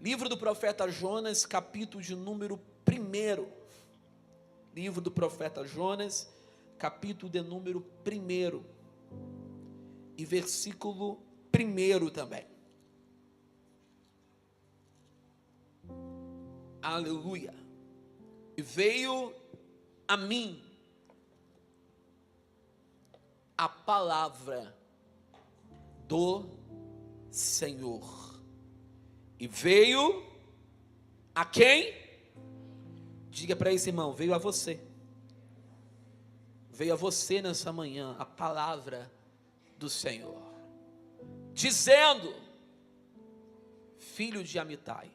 Livro do profeta Jonas, capítulo de número 1. Livro do profeta Jonas, capítulo de número 1. E versículo 1 também. Aleluia. E veio a mim a palavra do Senhor. E veio a quem? Diga para esse irmão, veio a você. Veio a você nessa manhã a palavra do Senhor, dizendo: filho de Amitai,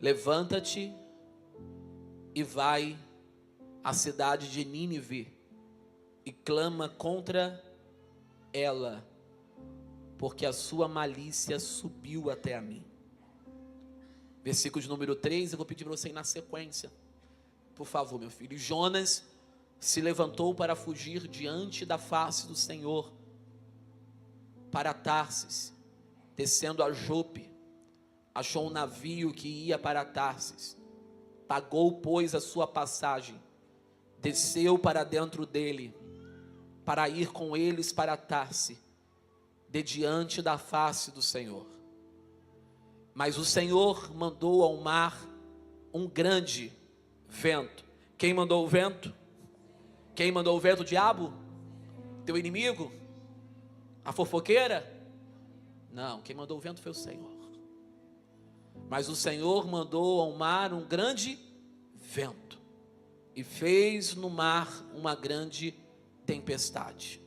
levanta-te e vai à cidade de Nínive e clama contra ela, porque a sua malícia subiu até a mim. Versículo de número 3, eu vou pedir para você ir na sequência, por favor, meu filho. Jonas se levantou para fugir diante da face do Senhor para Tarsis, descendo a Jope, achou um navio que ia para Tarsis, pagou, pois, a sua passagem, desceu para dentro dele, para ir com eles para Tarsis, de diante da face do Senhor. Mas o Senhor mandou ao mar um grande vento. Quem mandou o vento? Quem mandou o vento? O diabo? Teu inimigo? A fofoqueira? Não, quem mandou o vento foi o Senhor. Mas o Senhor mandou ao mar um grande vento e fez no mar uma grande tempestade,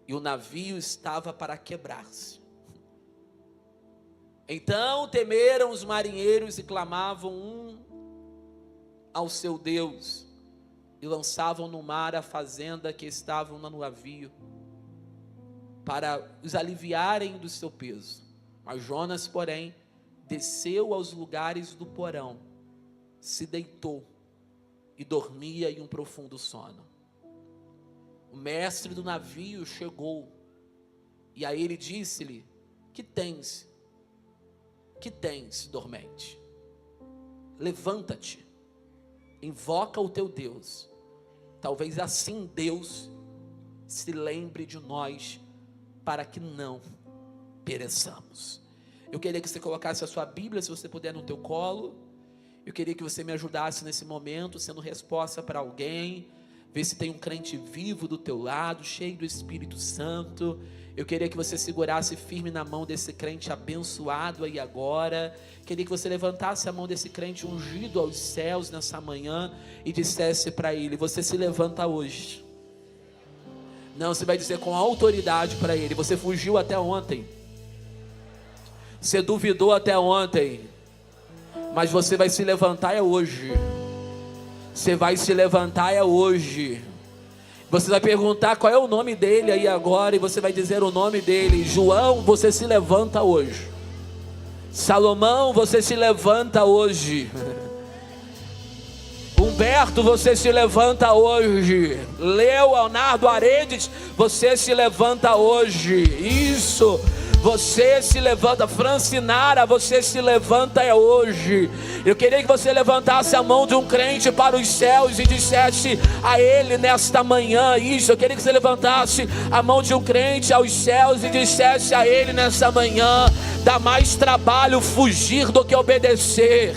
e o navio estava para quebrar-se. Então temeram os marinheiros e clamavam um ao seu Deus, e lançavam no mar a fazenda que estavam no navio, para os aliviarem do seu peso. Mas Jonas, porém, desceu aos lugares do porão, se deitou e dormia em um profundo sono. O mestre do navio chegou e a ele disse-lhe: que tens, dormente? Levanta-te, invoca o teu Deus, talvez assim Deus se lembre de nós, para que não pereçamos. Eu queria que você colocasse a sua Bíblia, se você puder, no teu colo. Eu queria que você me ajudasse nesse momento, sendo resposta para alguém. Vê se tem um crente vivo do teu lado, cheio do Espírito Santo. Eu queria que você segurasse firme na mão desse crente abençoado aí agora. Queria que você levantasse a mão desse crente ungido aos céus nessa manhã e dissesse para ele: você se levanta hoje. Não, você vai dizer com autoridade para ele: você fugiu até ontem, você duvidou até ontem, mas você vai se levantar é hoje. Você vai se levantar é hoje. Você vai perguntar qual é o nome dele aí agora, e você vai dizer o nome dele. João, você se levanta hoje. Salomão, você se levanta hoje. Humberto, você se levanta hoje. Leonardo Aredes, você se levanta hoje. Isso, você se levanta. Francinara, você se levanta é hoje. Eu queria que você levantasse a mão de um crente para os céus e dissesse a ele nesta manhã isso. Eu queria que você levantasse a mão de um crente aos céus e dissesse a ele nessa manhã: dá mais trabalho fugir do que obedecer.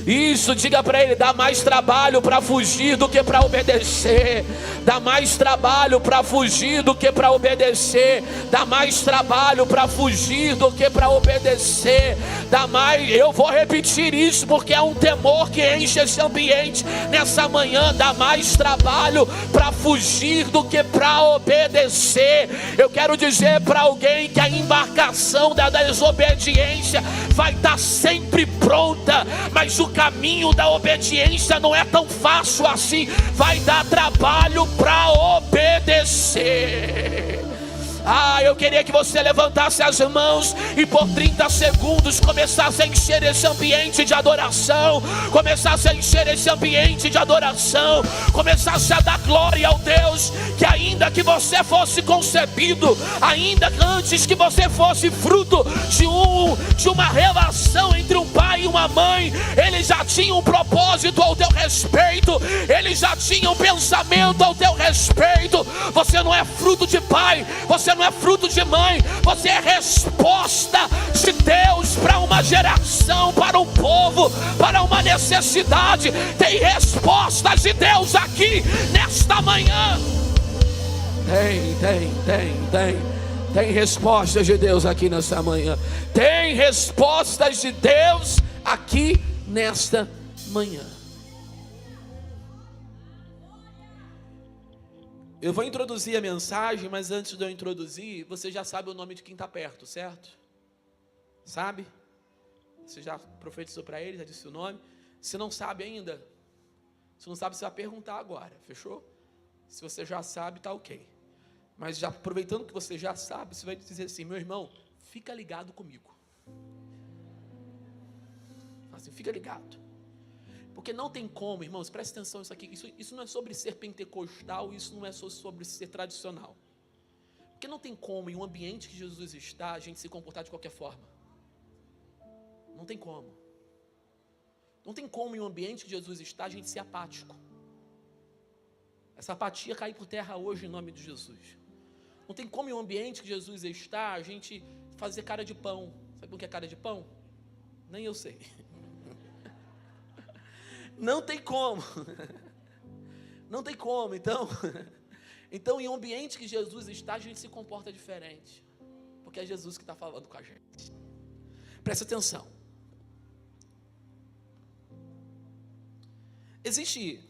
Isso, diga para ele: dá mais trabalho para fugir do que para obedecer. Dá mais trabalho para fugir do que para obedecer. Dá mais trabalho para fugir do que para obedecer. Dá mais, eu vou repetir isso porque é um temor que enche esse ambiente nessa manhã. Dá mais trabalho para fugir do que para obedecer. Eu quero dizer para alguém que a embarcação da desobediência vai estar sempre pronta, mas o caminho da obediência não é tão fácil assim. Vai dar trabalho para obedecer. Eu queria que você levantasse as mãos e por 30 segundos começasse a encher esse ambiente de adoração, começasse a encher esse ambiente de adoração, começasse a dar glória ao Deus que ainda que você fosse concebido, ainda que antes que você fosse fruto de uma relação entre um pai e uma mãe, Ele já tinha um propósito ao teu respeito, Ele já tinha um pensamento ao teu respeito. Você não é fruto de pai, você não é fruto de mãe, você é resposta de Deus para uma geração, para um povo, para uma necessidade. Tem respostas de Deus aqui nesta manhã. Tem respostas de Deus aqui nesta manhã. Tem respostas de Deus aqui nesta manhã. Eu vou introduzir a mensagem, mas antes de eu introduzir, você já sabe o nome de quem está perto, certo? Sabe? Você já profetizou para ele, já disse o nome. Se não sabe ainda, se não sabe, você vai perguntar agora, fechou? Se você já sabe, tá ok. Mas já aproveitando que você já sabe, você vai dizer assim: meu irmão, fica ligado comigo. Assim, fica ligado. Porque não tem como, irmãos, preste atenção nisso aqui. Isso não é sobre ser pentecostal, isso não é sobre ser tradicional. Porque não tem como, em um ambiente que Jesus está, a gente se comportar de qualquer forma. Não tem como. Não tem como, em um ambiente que Jesus está, a gente ser apático. Essa apatia cair por terra hoje, em nome de Jesus. Não tem como, em um ambiente que Jesus está, a gente fazer cara de pão. Sabe o que é cara de pão? Nem eu sei. Não tem como. Não tem como. Então, em um ambiente que Jesus está, a gente se comporta diferente. Porque é Jesus que está falando com a gente. Presta atenção. Existem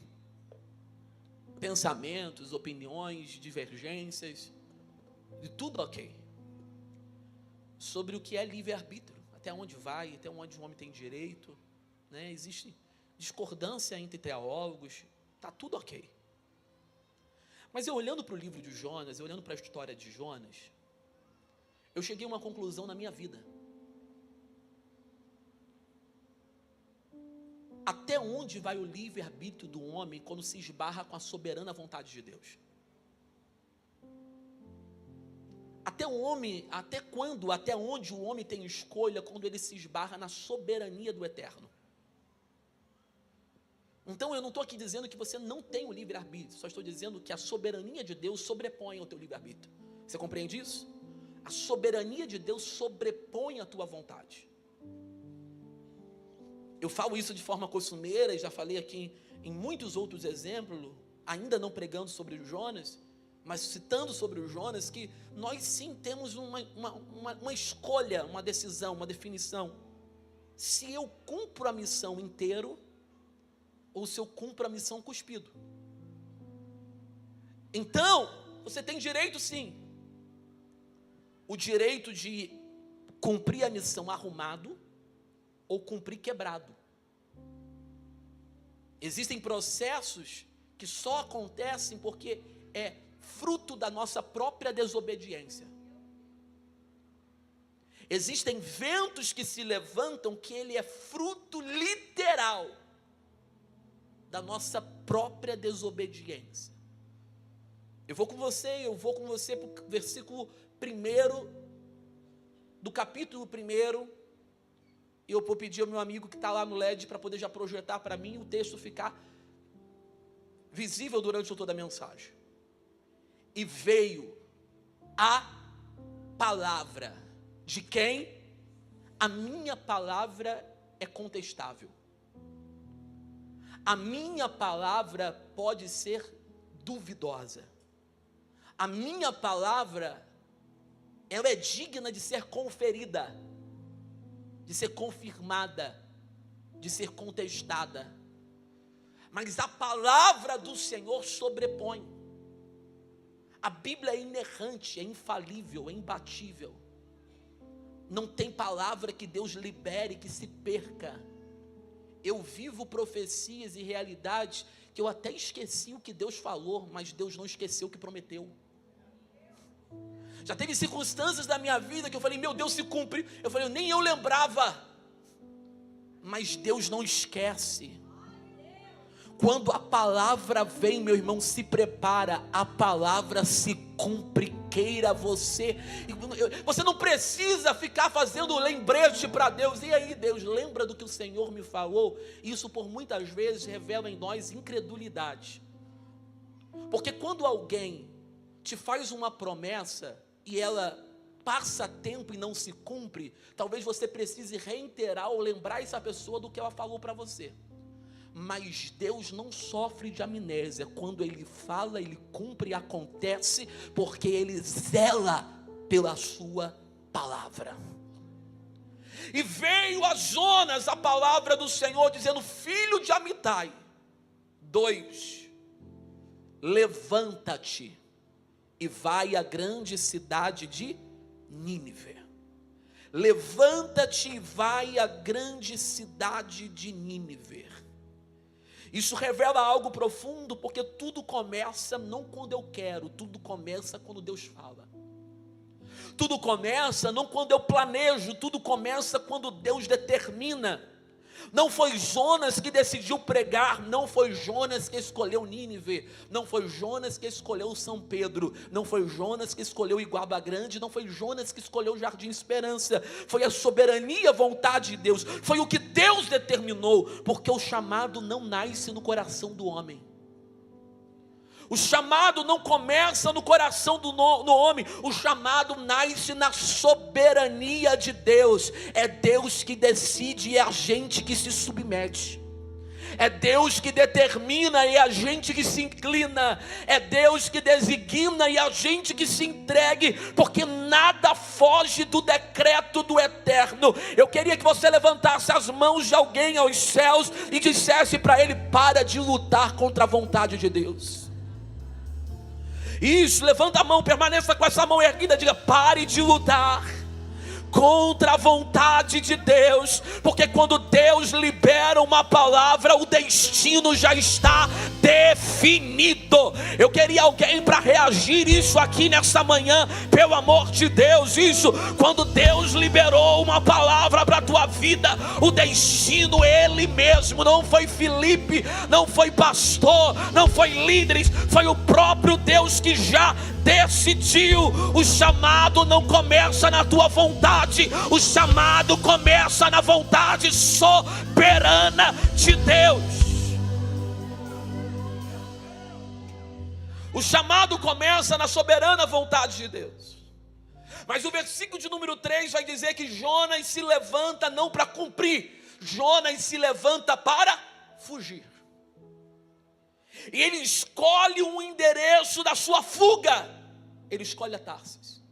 pensamentos, opiniões, divergências, de tudo ok, sobre o que é livre-arbítrio, até onde vai, até onde o homem tem direito, né? Existe discordância entre teólogos, está tudo ok. Mas eu olhando para o livro de Jonas, eu olhando para a história de Jonas, eu cheguei a uma conclusão na minha vida. Até onde vai o livre-arbítrio do homem quando se esbarra com a soberana vontade de Deus? Até onde o homem tem escolha quando ele se esbarra na soberania do eterno? Então eu não estou aqui dizendo que você não tem o livre-arbítrio, só estou dizendo que a soberania de Deus sobrepõe ao teu livre-arbítrio. Você compreende isso? A soberania de Deus sobrepõe a tua vontade. Eu falo isso de forma costumeira e já falei aqui em muitos outros exemplos, ainda não pregando sobre o Jonas, mas citando sobre o Jonas, que nós sim temos uma escolha, uma decisão, uma definição. Se eu cumpro a missão inteiro, ou se eu cumpro a missão cuspido. Então, você tem direito sim. O direito de cumprir a missão arrumado, ou cumprir quebrado. Existem processos que só acontecem porque é fruto da nossa própria desobediência. Existem ventos que se levantam que ele é fruto literal da nossa própria desobediência. Eu vou com você para o versículo 1 do capítulo 1. E eu vou pedir ao meu amigo que está lá no LED para poder já projetar para mim o texto ficar visível durante toda a mensagem. E veio a palavra de quem? A minha palavra é contestável. A minha palavra pode ser duvidosa. A minha palavra, ela é digna de ser conferida, de ser confirmada, de ser contestada. Mas a palavra do Senhor sobrepõe. A Bíblia é inerrante, é infalível, é imbatível. Não tem palavra que Deus libere que se perca. Eu vivo profecias e realidades que eu até esqueci o que Deus falou, mas Deus não esqueceu o que prometeu. Já teve circunstâncias da minha vida que eu falei, meu Deus, se cumpriu. Eu falei, nem eu lembrava. Mas Deus não esquece. Quando a palavra vem, meu irmão, se prepara, a palavra se cumpre, queira você. Você não precisa ficar fazendo lembrete para Deus. E aí, Deus, lembra do que o Senhor me falou? Isso por muitas vezes revela em nós incredulidade. Porque quando alguém te faz uma promessa e ela passa tempo e não se cumpre, talvez você precise reiterar ou lembrar essa pessoa do que ela falou para você. Mas Deus não sofre de amnésia. Quando Ele fala, Ele cumpre e acontece, porque Ele zela pela sua palavra. E veio a Jonas a palavra do Senhor, dizendo, filho de Amitai, 2, levanta-te e vai à grande cidade de Nínive. Levanta-te e vai à grande cidade de Nínive. Isso revela algo profundo, porque tudo começa não quando eu quero, tudo começa quando Deus fala. Tudo começa não quando eu planejo, tudo começa quando Deus determina. Não foi Jonas que decidiu pregar, não foi Jonas que escolheu Nínive, não foi Jonas que escolheu São Pedro, não foi Jonas que escolheu Iguaba Grande, não foi Jonas que escolheu Jardim Esperança. Foi a soberania, a vontade de Deus, foi o que Deus determinou, porque o chamado não nasce no coração do homem. O chamado não começa no coração do homem, o chamado nasce na soberania de Deus. É Deus que decide e é a gente que se submete. É Deus que determina e é a gente que se inclina. É Deus que designa e a gente que se entregue, porque nada foge do decreto do eterno. Eu queria que você levantasse as mãos de alguém aos céus e dissesse para ele, para de lutar contra a vontade de Deus. Isso, levanta a mão, permaneça com essa mão erguida, diga, pare de lutar contra a vontade de Deus, porque quando Deus libera uma palavra, o destino já está definido. Eu queria alguém para reagir isso aqui nessa manhã, pelo amor de Deus. Isso, quando Deus liberou uma palavra para a tua vida, o destino Ele mesmo, não foi Felipe, não foi pastor, não foi líderes, foi o próprio Deus que já decidiu. O chamado não começa na tua vontade, o chamado começa na vontade soberana de Deus. O chamado começa na soberana vontade de Deus. Mas o versículo de número 3 vai dizer que Jonas se levanta não para cumprir, Jonas se levanta para fugir. E ele escolhe um endereço da sua fuga. Ele escolhe a Tarsis.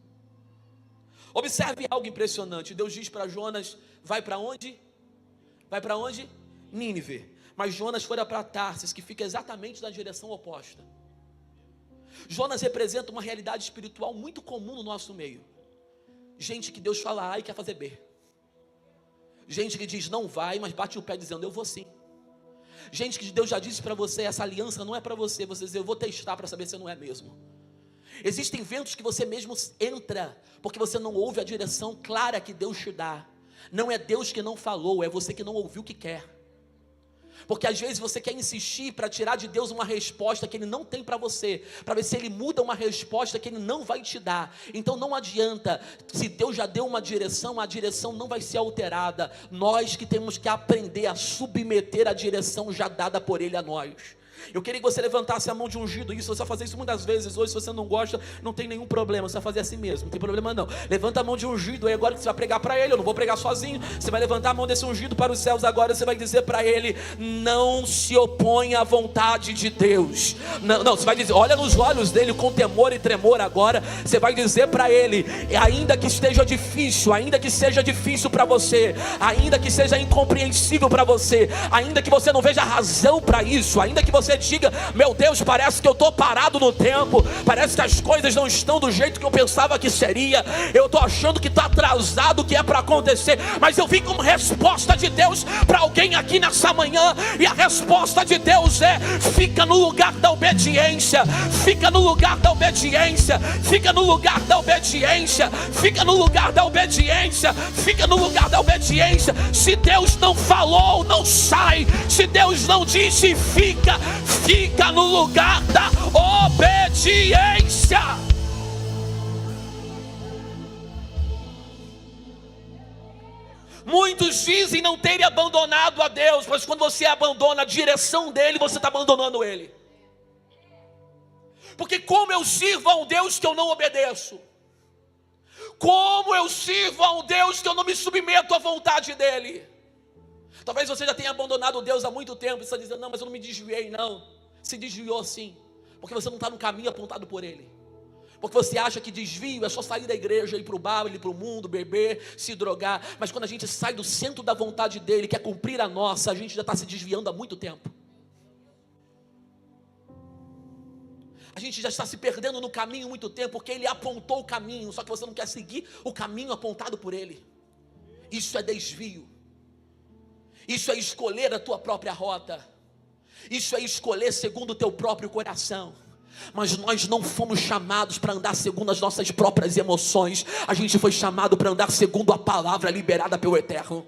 Observe algo impressionante. Deus diz para Jonas, vai para onde? Vai para onde? Nínive. Mas Jonas foi para Tarsis, que fica exatamente na direção oposta. Jonas representa uma realidade espiritual muito comum no nosso meio. Gente que Deus fala A e quer fazer B. Gente que diz não vai, mas bate o pé dizendo eu vou sim. Gente que Deus já disse para você, essa aliança não é para você. Você diz, eu vou testar para saber se não é mesmo. Existem ventos que você mesmo entra, porque você não ouve a direção clara que Deus te dá. Não é Deus que não falou, é você que não ouviu o que quer. Porque às vezes você quer insistir para tirar de Deus uma resposta que Ele não tem para você, para ver se Ele muda uma resposta que Ele não vai te dar. Então não adianta, se Deus já deu uma direção, a direção não vai ser alterada. Nós que temos que aprender a submeter a direção já dada por Ele a nós. Eu queria que você levantasse a mão de ungido. Isso, você vai fazer isso muitas vezes hoje. Se você não gosta, não tem nenhum problema. Você vai fazer assim mesmo, não tem problema não. Levanta a mão de ungido aí agora, que você vai pregar para ele. Eu não vou pregar sozinho. Você vai levantar a mão desse ungido para os céus agora. Você vai dizer para ele, não se oponha à vontade de Deus. Não, você vai dizer, olha nos olhos dele com temor e tremor agora. Você vai dizer para ele, ainda que esteja difícil, ainda que seja difícil para você, ainda que seja incompreensível para você, ainda que você não veja razão para isso, ainda que você você diga: meu Deus, parece que eu estou parado no tempo, parece que as coisas não estão do jeito que eu pensava que seria, eu estou achando que está atrasado o que é para acontecer, mas eu vim como resposta de Deus para alguém aqui nessa manhã, e a resposta de Deus é: fica no lugar da obediência, fica no lugar da obediência, fica no lugar da obediência, fica no lugar da obediência, fica no lugar da obediência. Se Deus não falou, não sai. Se Deus não disse, fica, fica no lugar da obediência. Muitos dizem não terem abandonado a Deus, mas quando você abandona a direção dele, você está abandonando ele. Porque como eu sirvo a um Deus que eu não obedeço? Como eu sirvo a um Deus que eu não me submeto à vontade dele? Talvez você já tenha abandonado Deus há muito tempo e está dizendo: não, mas eu não me desviei. Não, se desviou sim, porque você não está no caminho apontado por ele. Porque você acha que desvio é só sair da igreja, ir para o bar, ir para o mundo, beber, se drogar. Mas quando a gente sai do centro da vontade dele, quer cumprir a nossa, a gente já está se desviando há muito tempo. A gente já está se perdendo no caminho há muito tempo, porque ele apontou o caminho, só que você não quer seguir o caminho apontado por ele. Isso é desvio. Isso é escolher a tua própria rota. Isso é escolher segundo o teu próprio coração. Mas nós não fomos chamados para andar segundo as nossas próprias emoções. A gente foi chamado para andar segundo a palavra liberada pelo Eterno.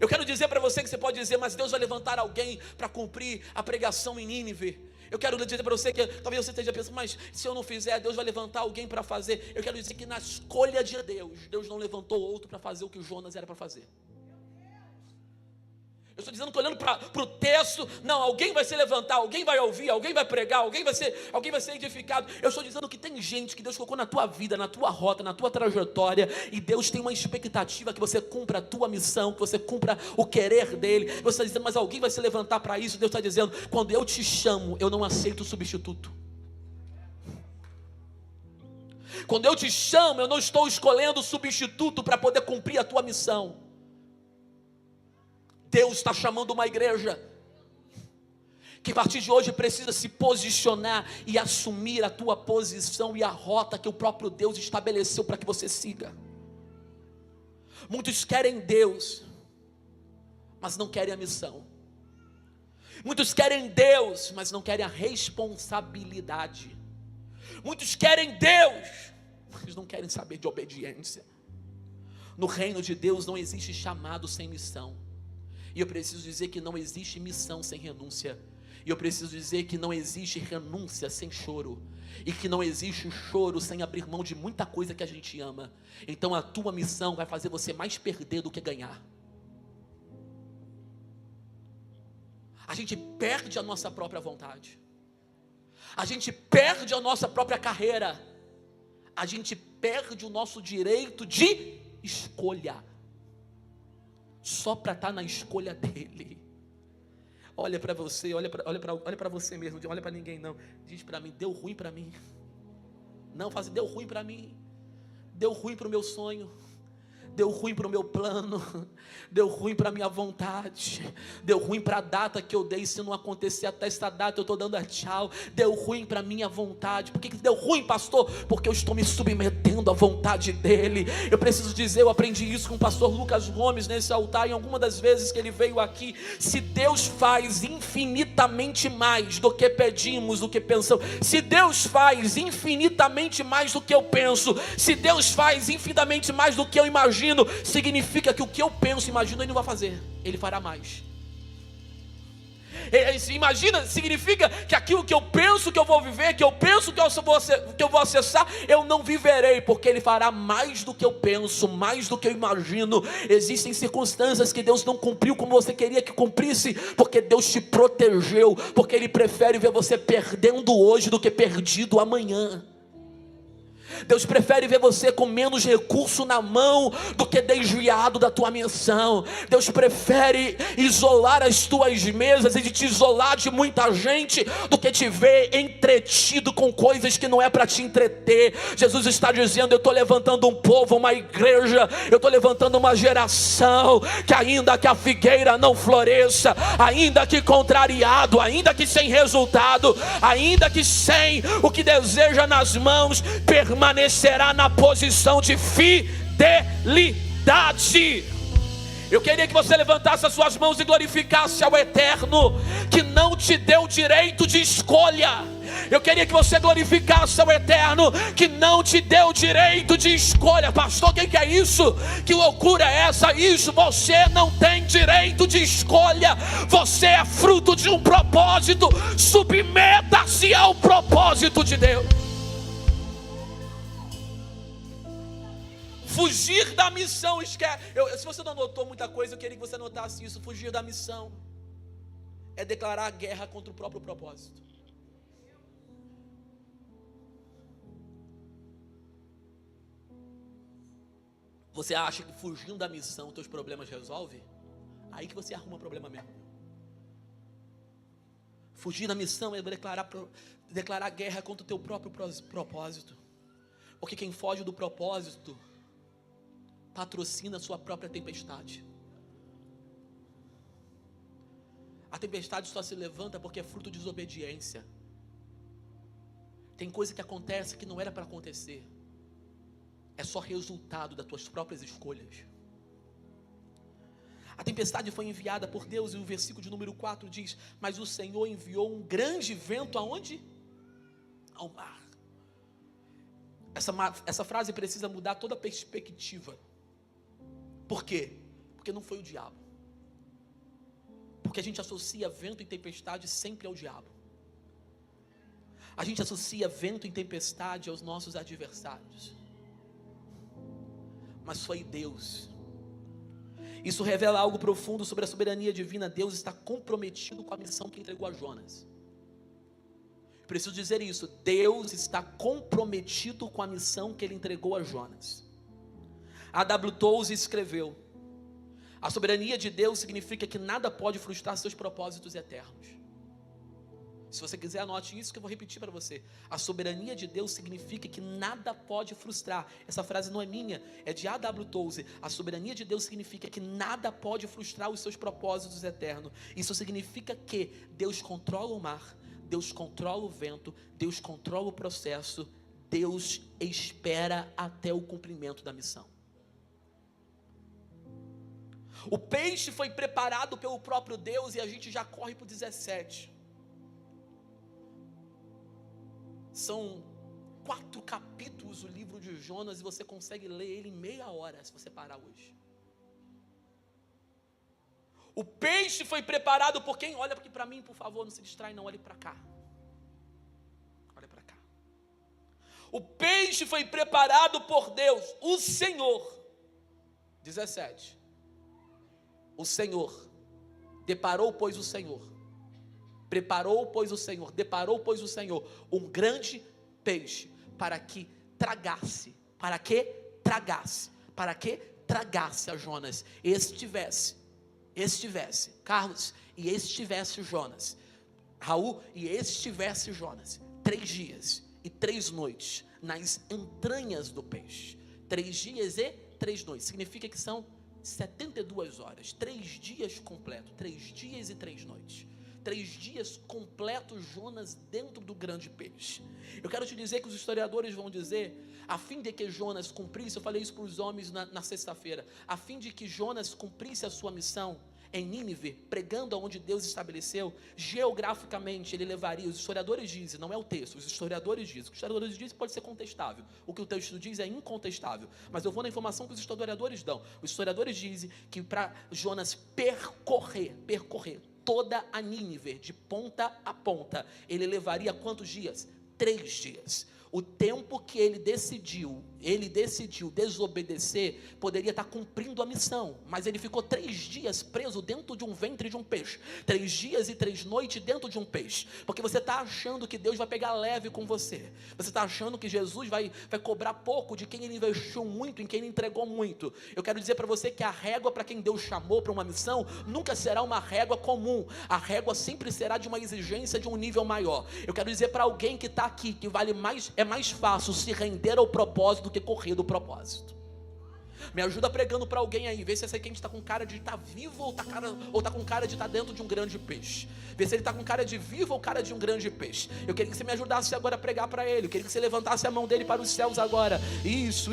Eu quero dizer para você que você pode dizer: mas Deus vai levantar alguém para cumprir a pregação em Nínive. Eu quero dizer para você que talvez você esteja pensando: mas se eu não fizer, Deus vai levantar alguém para fazer. Eu quero dizer que na escolha de Deus, Deus não levantou outro para fazer o que Jonas era para fazer. Eu estou dizendo que olhando para o texto, não, alguém vai se levantar, alguém vai ouvir, alguém vai pregar, alguém vai ser edificado. Eu estou dizendo que tem gente que Deus colocou na tua vida, na tua rota, na tua trajetória, e Deus tem uma expectativa que você cumpra a tua missão, que você cumpra o querer dele. Você está dizendo: mas alguém vai se levantar para isso. Deus está dizendo: quando eu te chamo, eu não aceito substituto. Quando eu te chamo, eu não estou escolhendo substituto para poder cumprir a tua missão. Deus está chamando uma igreja que a partir de hoje precisa se posicionar e assumir a tua posição e a rota que o próprio Deus estabeleceu para que você siga. Muitos querem Deus, mas não querem a missão. Muitos querem Deus, mas não querem a responsabilidade. Muitos querem Deus, mas não querem saber de obediência. No reino de Deus não existe chamado sem missão. E eu preciso dizer que não existe missão sem renúncia. E eu preciso dizer que não existe renúncia sem choro. E que não existe choro sem abrir mão de muita coisa que a gente ama. Então a tua missão vai fazer você mais perder do que ganhar. A gente perde a nossa própria vontade. A gente perde a nossa própria carreira. A gente perde o nosso direito de escolha. Só para estar na escolha dele. Olha para você, olha para você mesmo, olha para ninguém não. Diz para mim: deu ruim para mim. Não, faz, deu ruim para mim. Deu ruim para o meu sonho. Deu ruim para o meu plano. Deu ruim para a minha vontade. Deu ruim para a data que eu dei. Se não acontecer até esta data, eu estou dando a tchau. Deu ruim para a minha vontade. Por que deu ruim, pastor? Porque eu estou me submetendo à vontade dele. Eu preciso dizer, eu aprendi isso com o pastor Lucas Gomes nesse altar, em alguma das vezes que ele veio aqui. Se Deus faz infinitamente mais do que pedimos, do que pensamos, se Deus faz infinitamente mais do que eu penso, se Deus faz infinitamente mais do que eu imagino, significa que o que eu penso, imagino, ele não vai fazer, ele fará mais. Imagina, significa que aquilo que eu penso que eu vou viver, que eu penso que eu vou acessar, eu não viverei, porque ele fará mais do que eu penso, mais do que eu imagino. Existem circunstâncias que Deus não cumpriu como você queria que cumprisse, porque Deus te protegeu, porque ele prefere ver você perdendo hoje do que perdido amanhã. Deus prefere ver você com menos recurso na mão do que desviado da tua missão. Deus prefere isolar as tuas mesas e te isolar de muita gente do que te ver entretido com coisas que não é para te entreter. Jesus está dizendo: eu estou levantando um povo, uma igreja, eu estou levantando uma geração que, ainda que a figueira não floresça, ainda que contrariado, ainda que sem resultado, ainda que sem o que deseja nas mãos, permanecerá na posição de fidelidade. Eu queria que você levantasse as suas mãos e glorificasse ao Eterno, que não te deu direito de escolha. Eu queria que você glorificasse ao Eterno, que não te deu direito de escolha. Pastor, o que é isso? Que loucura é essa? Isso, você não tem direito de escolha. Você é fruto de um propósito. Submeta-se ao propósito de Deus. Fugir da missão, se você não notou muita coisa, eu queria que você notasse isso. Fugir da missão é declarar guerra contra o próprio propósito. Você acha que fugindo da missão teus problemas resolve? Aí que você arruma problema mesmo. Fugir da missão é declarar guerra contra o teu próprio propósito. Porque quem foge do propósito patrocina a sua própria tempestade. A tempestade só se levanta porque é fruto de desobediência. Tem coisa que acontece que não era para acontecer. É só resultado das tuas próprias escolhas. A tempestade foi enviada por Deus, e o versículo de número 4 diz: mas o Senhor enviou um grande vento aonde? Ao mar. Essa frase precisa mudar toda a perspectiva. Por quê? Porque não foi o diabo. Porque a gente associa vento e tempestade sempre ao diabo. A gente associa vento e tempestade aos nossos adversários. Mas foi Deus. Isso revela algo profundo sobre a soberania divina. Deus está comprometido com a missão que entregou a Jonas. Preciso dizer isso: Deus está comprometido com a missão que Ele entregou a Jonas. A W. Tozer escreveu: a soberania de Deus significa que nada pode frustrar seus propósitos eternos. Se você quiser, anote isso que eu vou repetir para você. A soberania de Deus significa que nada pode frustrar. Essa frase não é minha, é de A.W. Tozer. A soberania de Deus significa que nada pode frustrar os seus propósitos eternos. Isso significa que Deus controla o mar, Deus controla o vento, Deus controla o processo, Deus espera até o cumprimento da missão. O peixe foi preparado pelo próprio Deus, e a gente já corre para o 17. São 4 capítulos o livro de Jonas, e você consegue ler ele em meia hora, se você parar hoje. O peixe foi preparado por quem? Olha aqui para mim, por favor, não se distrai não, olhe para cá. Olha para cá. O peixe foi preparado por Deus, o Senhor. 17. O Senhor. Deparou, pois, o Senhor. Preparou, pois, o Senhor. Deparou, pois, o Senhor um grande peixe para que tragasse. Para que tragasse. Para que tragasse a Jonas. Estivesse, Carlos, e estivesse Jonas, Raul, e estivesse Jonas 3 dias e 3 noites nas entranhas do peixe. 3 dias e 3 noites, significa que são 72 horas, 3 dias completos, 3 dias e 3 noites. 3 dias completos Jonas dentro do grande peixe. Eu quero te dizer que os historiadores vão dizer, a fim de que Jonas cumprisse, eu falei isso para os homens na sexta-feira, a fim de que Jonas cumprisse a sua missão em Nínive, pregando aonde Deus estabeleceu, geograficamente ele levaria, os historiadores dizem, não é o texto, os historiadores dizem, o que os historiadores dizem pode ser contestável, o que o texto diz é incontestável, mas eu vou na informação que os historiadores dão. Os historiadores dizem que para Jonas percorrer toda a Nínive, de ponta a ponta, ele levaria quantos dias? 3 dias. O tempo que ele decidiu desobedecer, poderia estar cumprindo a missão, mas ele ficou 3 dias preso dentro de um ventre de um peixe, 3 dias e 3 noites dentro de um peixe, porque você está achando que Deus vai pegar leve com você está achando que Jesus vai cobrar pouco de quem ele investiu muito, em quem ele entregou muito. Eu quero dizer para você que a régua para quem Deus chamou para uma missão, nunca será uma régua comum, a régua sempre será de uma exigência de um nível maior. Eu quero dizer para alguém que está aqui, que é mais fácil se render ao propósito do que correr do propósito. Me ajuda pregando para alguém aí, vê se essa quente está com cara de estar vivo ou está com cara de estar dentro de um grande peixe. Vê se ele está com cara de vivo ou cara de um grande peixe. Eu queria que você me ajudasse agora a pregar para ele. Eu queria que você levantasse a mão dele para os céus agora. Isso.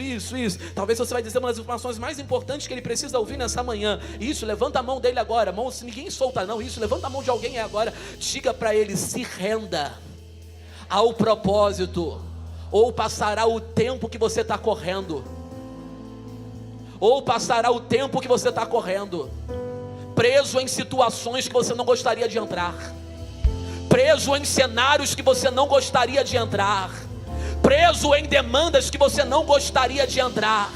Talvez você vai dizer uma das informações mais importantes que ele precisa ouvir nessa manhã. Isso, levanta a mão dele agora. Mão, se ninguém solta não, isso, levanta a mão de alguém agora. Diga para ele, se renda ao propósito, ou passará o tempo que você está correndo. Ou passará o tempo que você está correndo, preso em situações que você não gostaria de entrar, preso em cenários que você não gostaria de entrar, preso em demandas que você não gostaria de entrar,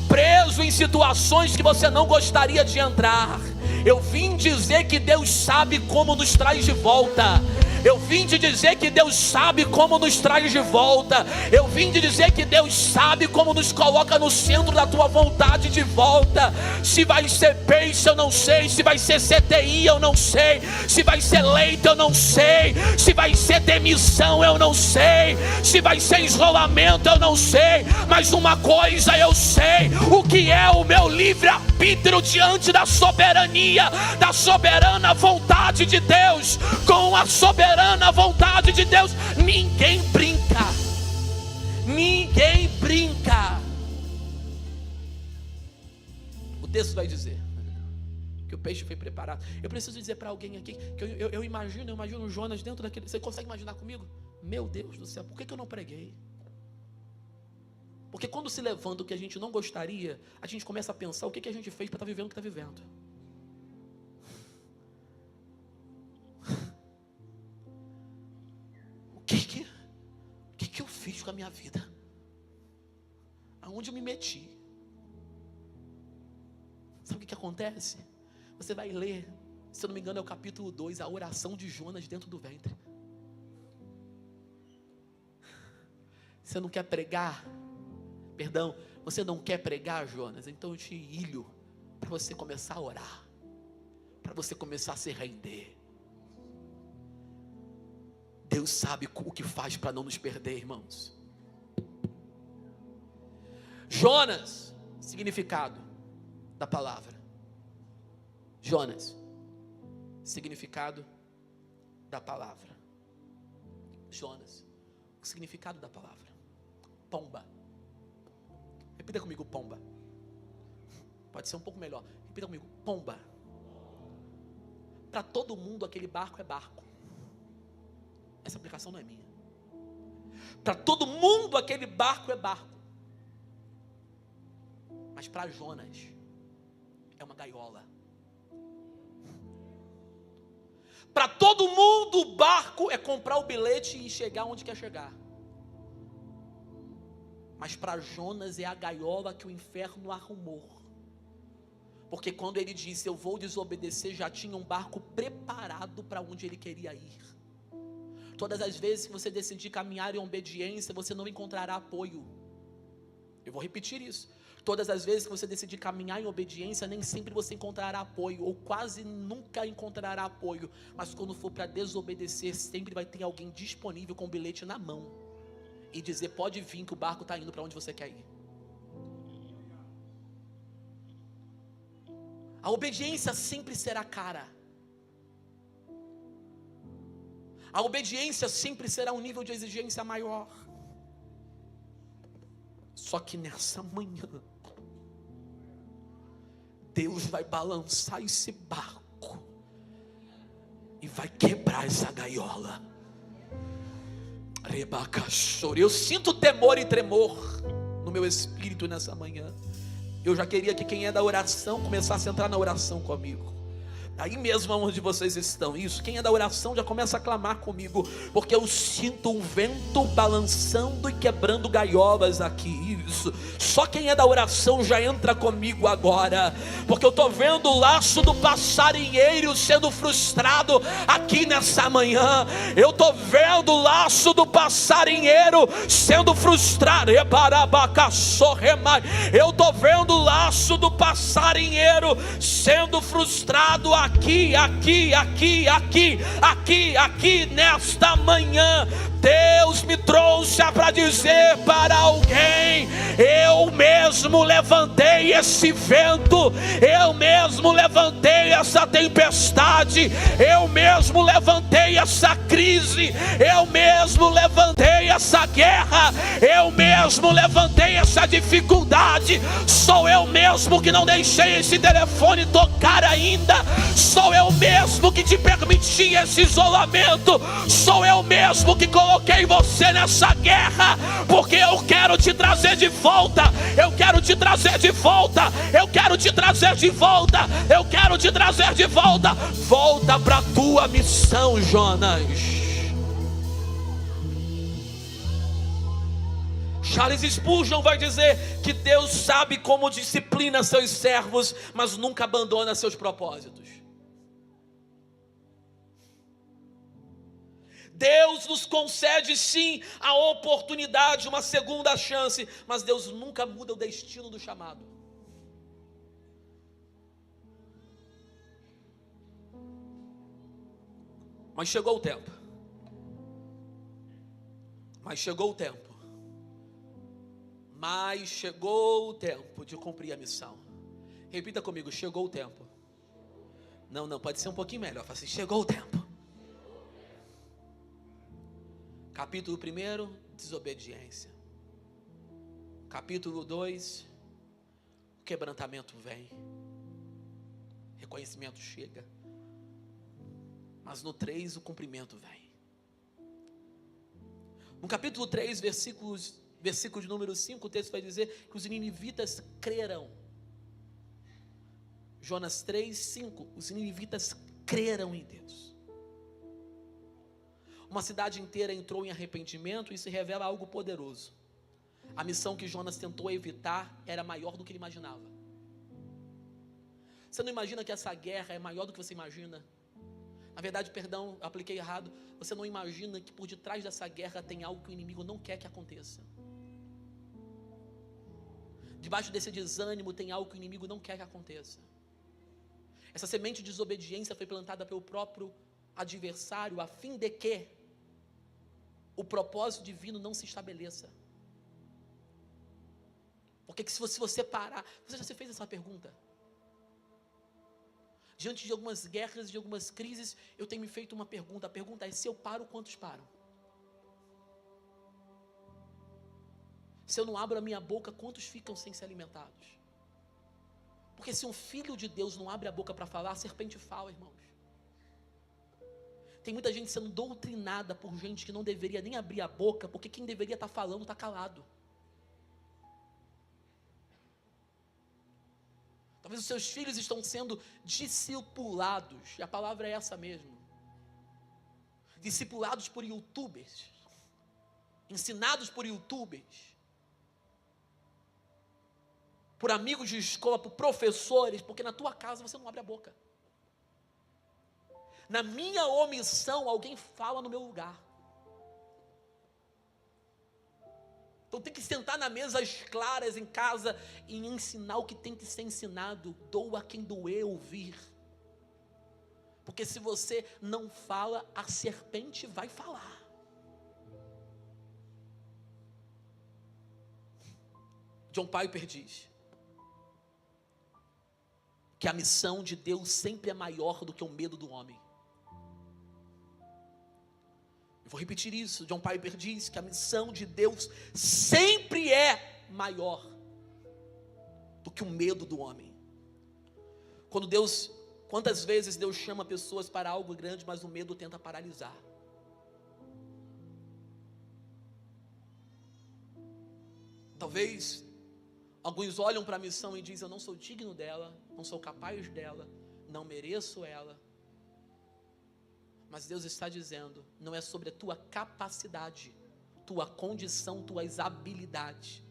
preso em situações que você não gostaria de entrar. Eu vim dizer que Deus sabe como nos traz de volta. Eu vim te dizer que Deus sabe como nos traz de volta. Eu vim te dizer que Deus sabe como nos coloca no centro da tua vontade de volta. Se vai ser peixe eu não sei, se vai ser CTI eu não sei, se vai ser leito eu não sei, se vai ser demissão eu não sei, se vai ser isolamento eu não sei, mas uma coisa eu sei, o que é o meu livre-arbítrio diante da soberania, da soberana vontade de Deus. Com a soberana vontade de Deus, ninguém brinca. Ninguém brinca. O texto vai dizer que o peixe foi preparado. Eu preciso dizer para alguém aqui que eu imagino Jonas dentro daquele. Você consegue imaginar comigo? Meu Deus do céu, por que eu não preguei? Porque quando se levanta o que a gente não gostaria, a gente começa a pensar o que a gente fez para estar vivendo o que está vivendo. O que eu fiz com a minha vida? Aonde eu me meti? Sabe o que acontece? Você vai ler, se eu não me engano é o capítulo 2, a oração de Jonas dentro do ventre. Você não quer pregar? Perdão, você não quer pregar, Jonas? Então eu te ilho para você começar a orar, para você começar a se render. Deus sabe o que faz para não nos perder, irmãos. Jonas, significado da palavra. Jonas, significado da palavra. Jonas, o significado da palavra. Pomba. Repita comigo, pomba. Pode ser um pouco melhor. Repita comigo, pomba. Para todo mundo aquele barco é barco. Essa aplicação não é minha. Para todo mundo aquele barco é barco. Mas para Jonas é uma gaiola. Para todo mundo o barco é comprar o bilhete e chegar onde quer chegar. Mas para Jonas é a gaiola que o inferno arrumou. Porque quando ele disse eu vou desobedecer, já tinha um barco preparado para onde ele queria ir. Todas as vezes que você decidir caminhar em obediência, você não encontrará apoio. Eu vou repetir isso. Todas as vezes que você decidir caminhar em obediência, nem sempre você encontrará apoio, ou quase nunca encontrará apoio. Mas quando for para desobedecer, sempre vai ter alguém disponível com o bilhete na mão e dizer, pode vir que o barco está indo para onde você quer ir. A obediência sempre será cara. A obediência sempre será um nível de exigência maior. Só que nessa manhã, Deus vai balançar esse barco e vai quebrar essa gaiola. Eu sinto temor e tremor no meu espírito nessa manhã. Eu já queria que quem é da oração começasse a entrar na oração comigo. Aí mesmo onde vocês estão. Isso, quem é da oração já começa a clamar comigo, porque eu sinto um vento balançando e quebrando gaiolas aqui. Isso, só quem é da oração já entra comigo agora, porque eu estou vendo o laço do passarinheiro sendo frustrado aqui nessa manhã. Eu estou vendo o laço do passarinheiro sendo frustrado. Eu estou vendo o laço do passarinheiro sendo frustrado aqui nesta manhã. Deus me trouxe para dizer para alguém: eu mesmo levantei esse vento, eu mesmo levantei essa tempestade, eu mesmo levantei essa crise, eu mesmo levantei essa guerra, eu mesmo levantei essa dificuldade. Sou eu mesmo que não deixei esse telefone tocar ainda, sou eu mesmo que te permiti esse isolamento, sou eu mesmo que coloquei você nessa guerra, porque eu quero te trazer de volta, eu quero te trazer de volta, eu quero te trazer de volta, eu quero te trazer de volta. Volta para a tua missão, Jonas. Charles Spurgeon vai dizer que Deus sabe como disciplina seus servos, mas nunca abandona seus propósitos. Deus nos concede sim a oportunidade, uma segunda chance, mas Deus nunca muda o destino do chamado. Mas chegou o tempo. Mas chegou o tempo de cumprir a missão. Repita comigo: chegou o tempo. Não, pode ser um pouquinho melhor. Fala assim: chegou o tempo. Capítulo 1, desobediência. Capítulo 2, o quebrantamento vem, reconhecimento chega. Mas no 3 o cumprimento vem. No capítulo 3, versículo de número 5, o texto vai dizer que os ninivitas creram. Jonas 3, 5, os ninivitas creram em Deus. Uma cidade inteira entrou em arrependimento, e isso revela algo poderoso. A missão que Jonas tentou evitar era maior do que ele imaginava. Você não imagina que essa guerra é maior do que você imagina? Na verdade, perdão, eu apliquei errado. Você não imagina que por detrás dessa guerra tem algo que o inimigo não quer que aconteça. Debaixo desse desânimo tem algo que o inimigo não quer que aconteça. Essa semente de desobediência foi plantada pelo próprio adversário, a fim de que o propósito divino não se estabeleça. Porque se você parar, você já se fez essa pergunta? Diante de algumas guerras, de algumas crises, eu tenho me feito uma pergunta. A pergunta é: se eu paro, quantos param? Se eu não abro a minha boca, quantos ficam sem ser alimentados? Porque se um filho de Deus não abre a boca para falar, a serpente fala, irmãos. Tem muita gente sendo doutrinada por gente que não deveria nem abrir a boca, porque quem deveria estar falando está calado. Talvez os seus filhos estão sendo discipulados, e a palavra é essa mesmo. Discipulados por youtubers, ensinados por youtubers, por amigos de escola, por professores, porque na tua casa você não abre a boca. Na minha omissão, alguém fala no meu lugar. Então tem que sentar na mesa às claras em casa e ensinar o que tem que ser ensinado. Doa quem doer ouvir. Porque se você não fala, a serpente vai falar. John Piper diz que a missão de Deus sempre é maior do que o medo do homem. Eu vou repetir isso. John Piper diz que a missão de Deus sempre é maior do que o medo do homem. Quantas vezes Deus chama pessoas para algo grande, mas o medo tenta paralisar. Talvez alguns olham para a missão e dizem: eu não sou digno dela, não sou capaz dela, não mereço ela. Mas Deus está dizendo, não é sobre a tua capacidade, tua condição, tuas habilidades,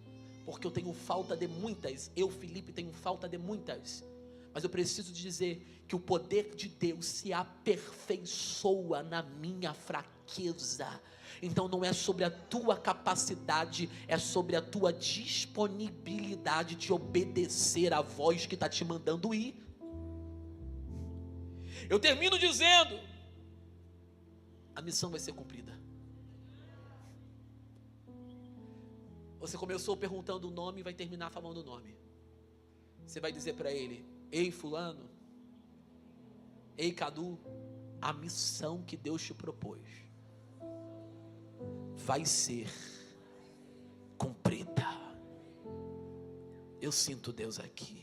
porque eu tenho falta de muitas, eu, Felipe, tenho falta de muitas, mas eu preciso dizer que o poder de Deus se aperfeiçoa na minha fraqueza. Então não é sobre a tua capacidade, é sobre a tua disponibilidade de obedecer à voz que está te mandando ir. Eu termino dizendo, a missão vai ser cumprida. Você começou perguntando o nome e vai terminar falando o nome. Você vai dizer para ele, ei fulano, ei Cadu, a missão que Deus te propôs vai ser cumprida. Eu sinto Deus aqui.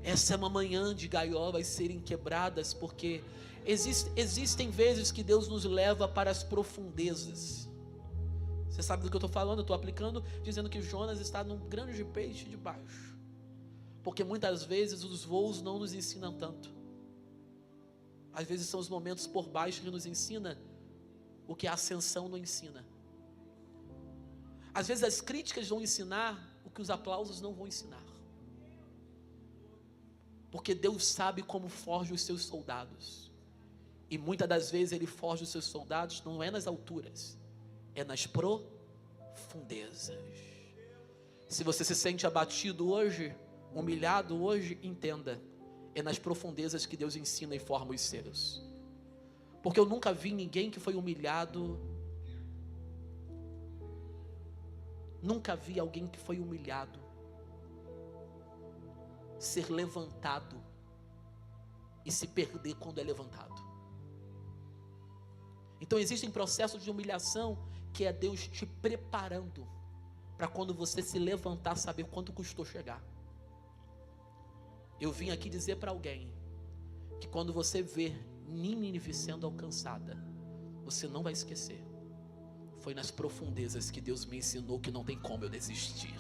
Essa é uma manhã de gaiolas serem quebradas, porque existem vezes que Deus nos leva para as profundezas. Você sabe do que eu estou falando? Eu estou aplicando, dizendo que Jonas está num grande peixe de baixo, porque muitas vezes os voos não nos ensinam tanto. Às vezes são os momentos por baixo que nos ensina o que a ascensão não ensina. Às vezes as críticas vão ensinar o que os aplausos não vão ensinar, porque Deus sabe como forja os seus soldados, e muitas das vezes Ele forja os seus soldados não é nas alturas, é nas profundezas. Se você se sente abatido hoje, humilhado hoje, entenda, é nas profundezas que Deus ensina e forma os seus. Porque eu nunca vi ninguém que foi humilhado, nunca vi alguém que foi humilhado ser levantado e se perder quando é levantado. Então existem processos de humilhação que é Deus te preparando para quando você se levantar, saber quanto custou chegar. Eu vim aqui dizer para alguém que quando você vê Nínive sendo alcançada, você não vai esquecer. Foi nas profundezas que Deus me ensinou que não tem como eu desistir.